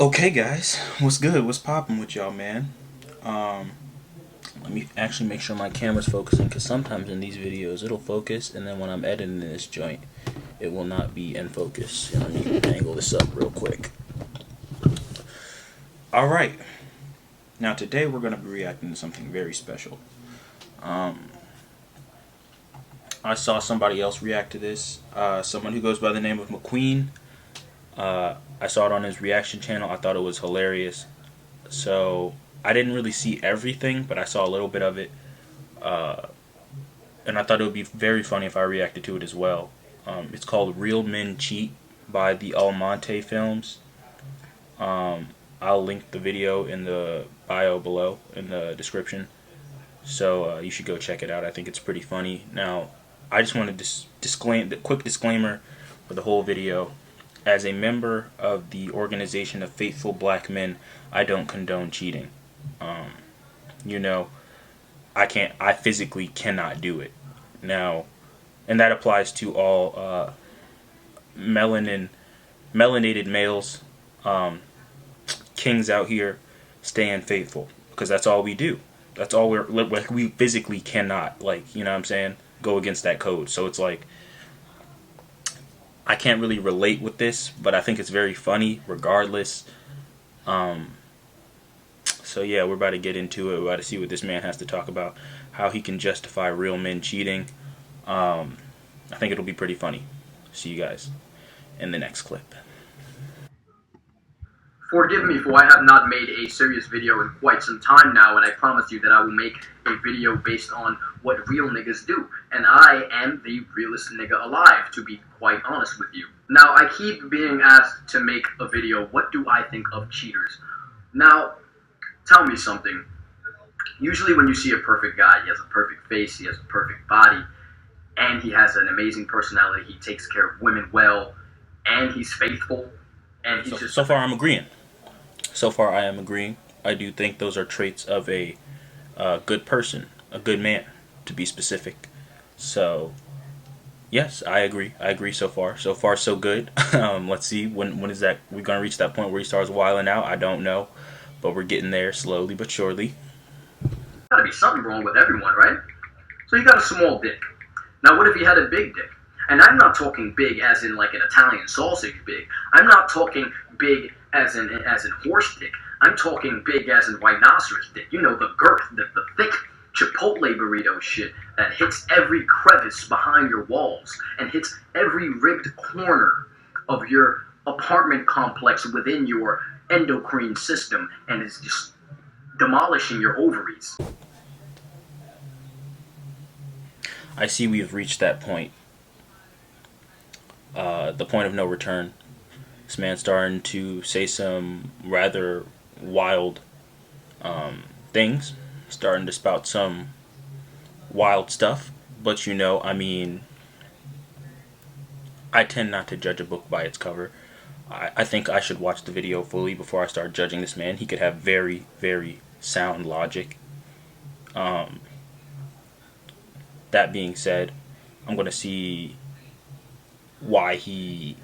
Okay, guys, what's good? What's popping with y'all, man? Um, Let me actually make sure my camera's focusing because sometimes in these videos it'll focus, and then when I'm editing this joint, it will not be in focus. Let me angle this up real quick. All right, now today we're gonna be reacting to something very special. I saw somebody else react to this. Someone who goes by the name of McQueen. I saw it on his reaction channel. I thought it was hilarious. So I didn't really see everything, but I saw a little bit of it, and I thought it would be very funny if I reacted to it as well. It's called "Real Men Cheat" by the Almonte Films. I'll link the video in the bio below in the description, so you should go check it out. I think it's pretty funny. Now, I just want to disclaim the quick disclaimer for the whole video. As a member of the organization of faithful black men, I don't condone cheating. Um, you know, I physically cannot do it. Now, and that applies to all melanated males, kings out here, staying faithful, because that's all we do. That's all we physically cannot, like, you know what I'm saying, go against that code. So it's like, I can't really relate with this, but I think it's very funny regardless. So yeah, we're about to get into it. We're about to see what this man has to talk about, how he can justify real men cheating. I think it'll be pretty funny. See you guys in the next clip. Forgive me, for I have not made a serious video in quite some time now, and I promise you that I will make a video based on what real niggas do. And I am the realest nigga alive, to be quite honest with you. Now, I keep being asked to make a video, what do I think of cheaters? Now, tell me something. Usually when you see a perfect guy, he has a perfect face, he has a perfect body, and he has an amazing personality, he takes care of women well, and he's faithful, and he's just... So far I'm agreeing. So far I am agreeing. I do think those are traits of a good person, a good man, to be specific. So, yes, I agree. I agree so far. So far, so good. Let's see, when is that, we're going to reach that point where he starts wilding out? I don't know. But we're getting there slowly but surely. Gotta be something wrong with everyone, right? So he got a small dick. Now what if he had a big dick? And I'm not talking big as in like an Italian sausage big. I'm not talking big as in horse dick. I'm talking big as in rhinoceros dick. You know, the girth, the thick Chipotle burrito shit that hits every crevice behind your walls and hits every ribbed corner of your apartment complex within your endocrine system and is just demolishing your ovaries. I see we have reached that point. The point of no return. This man's starting to say some rather wild things. Starting to spout some wild stuff. But you know, I mean, I tend not to judge a book by its cover. I think I should watch the video fully before I start judging this man. He could have very, very sound logic. That being said, I'm gonna see why he.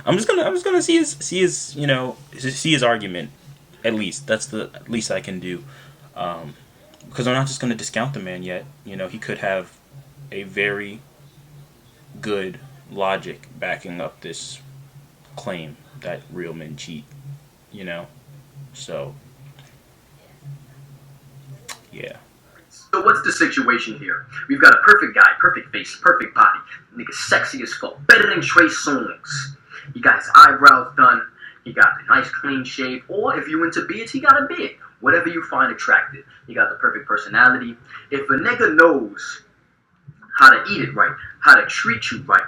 I'm just gonna see his you know, see his argument. At least that's the least I can do. Because I'm not just gonna discount the man yet. You know, he could have a very good logic backing up this claim that real men cheat, you know. So yeah. So what's the situation here? We've got a perfect guy, perfect face, perfect body, nigga sexy as fuck, better than Trey Songz. He got his eyebrows done, he got a nice clean shave, or if you into beards, he got a beard. Whatever you find attractive. He got the perfect personality. If a nigga knows how to eat it right, how to treat you right,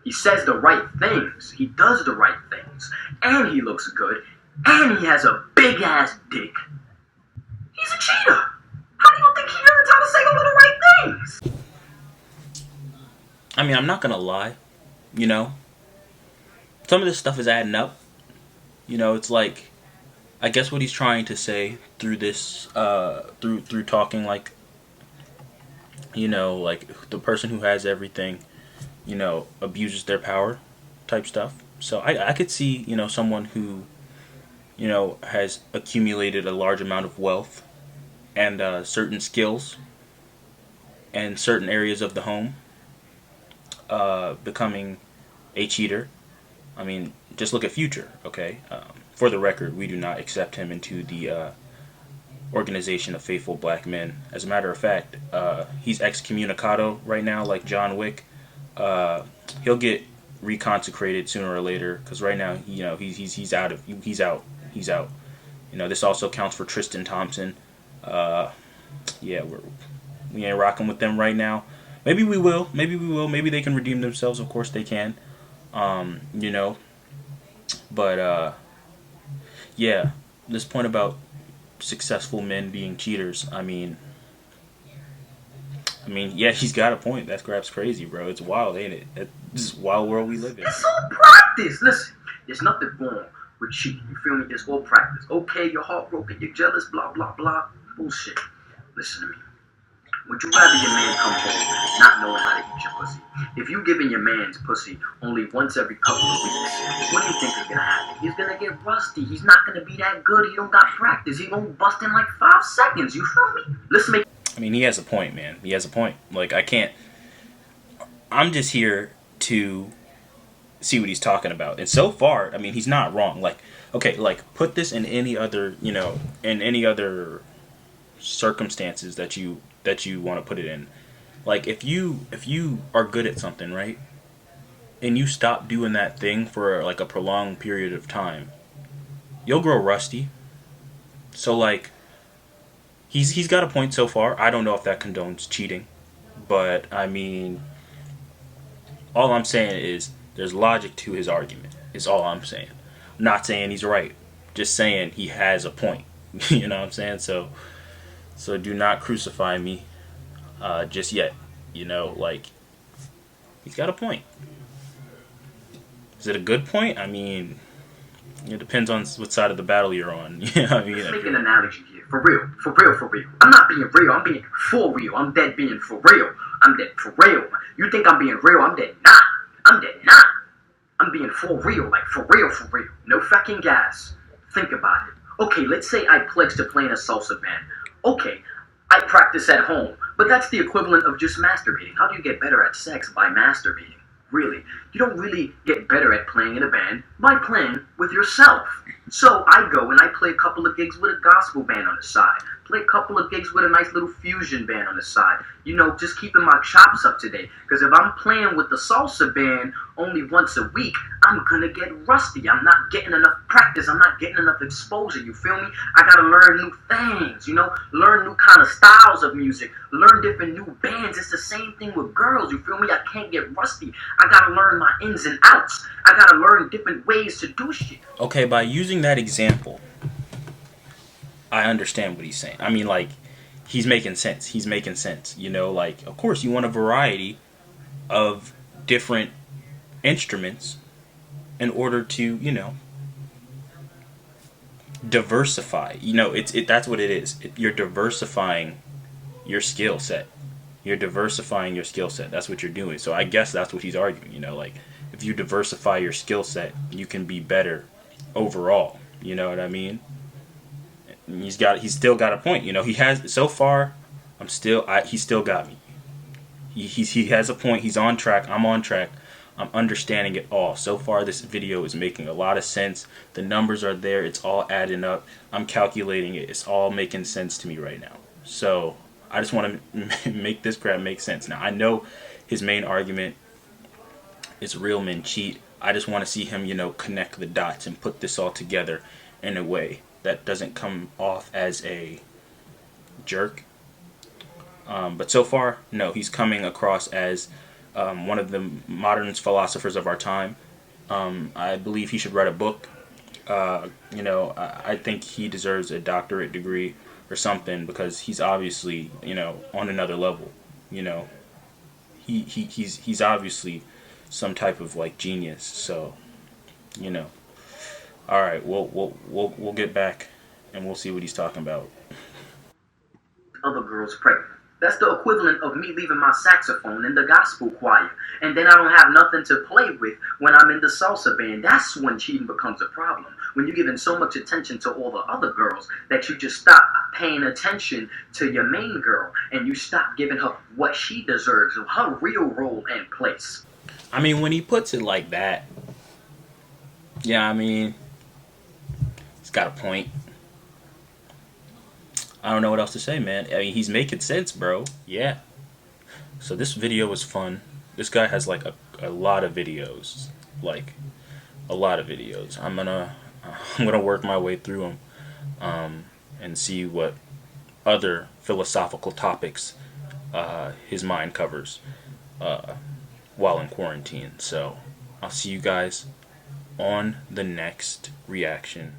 he says the right things, he does the right things, and he looks good, and he has a big ass dick, he's a cheater. How do you think he learns how to say all of the right things? I mean, I'm not gonna lie, you know, some of this stuff is adding up. You know, it's like, I guess what he's trying to say through this, through talking like, you know, like the person who has everything, you know, abuses their power type stuff. So I could see, you know, someone who has accumulated a large amount of wealth and certain skills and certain areas of the home, becoming a cheater. I mean, just look at Future, okay? For the record, we do not accept him into the organization of faithful black men. As a matter of fact, he's excommunicado right now, like John Wick. He'll get reconsecrated sooner or later because right now, he's out. This also counts for Tristan Thompson. Yeah, we ain't rocking with them right now. Maybe we will. Maybe they can redeem themselves. Of course they can. You know. But yeah, this point about successful men being cheaters. Yeah, he's got a point. That crap's crazy, bro. It's wild, ain't it? This wild world we live in. It's all practice. Listen, there's nothing wrong with cheating. You feel me? It's all practice. Okay, you're heartbroken, you're jealous, blah, blah, blah. Bullshit. Listen to me. Would you rather your man come home not knowing how to eat your pussy? If you giving your man's pussy only once every couple of weeks, what do you think is gonna happen? He's gonna get rusty. He's not gonna be that good. He don't got practice. He gonna bust in like 5 seconds. You feel me? Listen to me. He has a point, man. He has a point. Like, I'm just here to see what he's talking about. And so far, he's not wrong. Like, okay, like, put this in any other, in any other circumstances that you want to put it in. Like, if you are good at something, right? And you stop doing that thing for like a prolonged period of time, you'll grow rusty. So like, he's got a point so far. I don't know if that condones cheating, but all I'm saying is there's logic to his argument. Is all I'm saying. I'm not saying he's right. Just saying he has a point. You know what I'm saying? So do not crucify me just yet. Like, he's got a point. Is it a good point? It depends on what side of the battle you're on. Let's make an analogy here. For real. I'm not being real. I'm being for real. I'm dead being for real. I'm dead for real. You think I'm being real? I'm dead not. I'm dead not. I'm being for real. Like, for real. No fucking gas. Think about it. Okay, let's say I pledge to play in a salsa band. Okay, I practice at home. But that's the equivalent of just masturbating. How do you get better at sex? By masturbating. Really. You don't really get better at playing in a band by playing with yourself. So I go and I play a couple of gigs with a gospel band on the side. Play a couple of gigs with a nice little fusion band on the side. Just keeping my chops up to date. Because if I'm playing with the salsa band only once a week, I'm gonna get rusty. I'm not getting enough practice. I'm not getting enough exposure. You feel me? I gotta learn new things, learn new kind of styles of music, learn different new bands. It's the same thing with girls. You feel me? I can't get rusty. I gotta learn my ins and outs. I gotta learn different ways to do shit. Okay, by using that example, I understand what he's saying. He's making sense. Like, of course, you want a variety of different instruments in order to, diversify. That's what it is. You're diversifying your skill set. That's what you're doing. So I guess that's what he's arguing. Like, if you diversify your skill set, you can be better overall. You know what I mean? He's still got a point. He has so far. He still got me. He has a point. He's on track. I'm on track. I'm understanding it all. So far, this video is making a lot of sense. The numbers are there. It's all adding up. I'm calculating it. It's all making sense to me right now. So I just want to make this crap make sense. Now, I know his main argument is real men cheat. I just want to see him, connect the dots and put this all together in a way that doesn't come off as a jerk. But so far, no, he's coming across as one of the modern philosophers of our time. I believe he should write a book. I think he deserves a doctorate degree or something because he's obviously, on another level. He's obviously some type of like genius. So, all right, we'll get back and we'll see what he's talking about. Other girls pregnant. That's the equivalent of me leaving my saxophone in the gospel choir, and then I don't have nothing to play with when I'm in the salsa band. That's when cheating becomes a problem. When you're giving so much attention to all the other girls that you just stop paying attention to your main girl, and you stop giving her what she deserves, her real role and place. I mean, when he puts it like that, yeah, I mean, he's got a point. I don't know what else to say, man. I mean, he's making sense, bro. Yeah. So this video was fun. This guy has like a lot of videos, like a lot of videos. I'm gonna work my way through them, and see what other philosophical topics his mind covers while in quarantine. So I'll see you guys on the next reaction.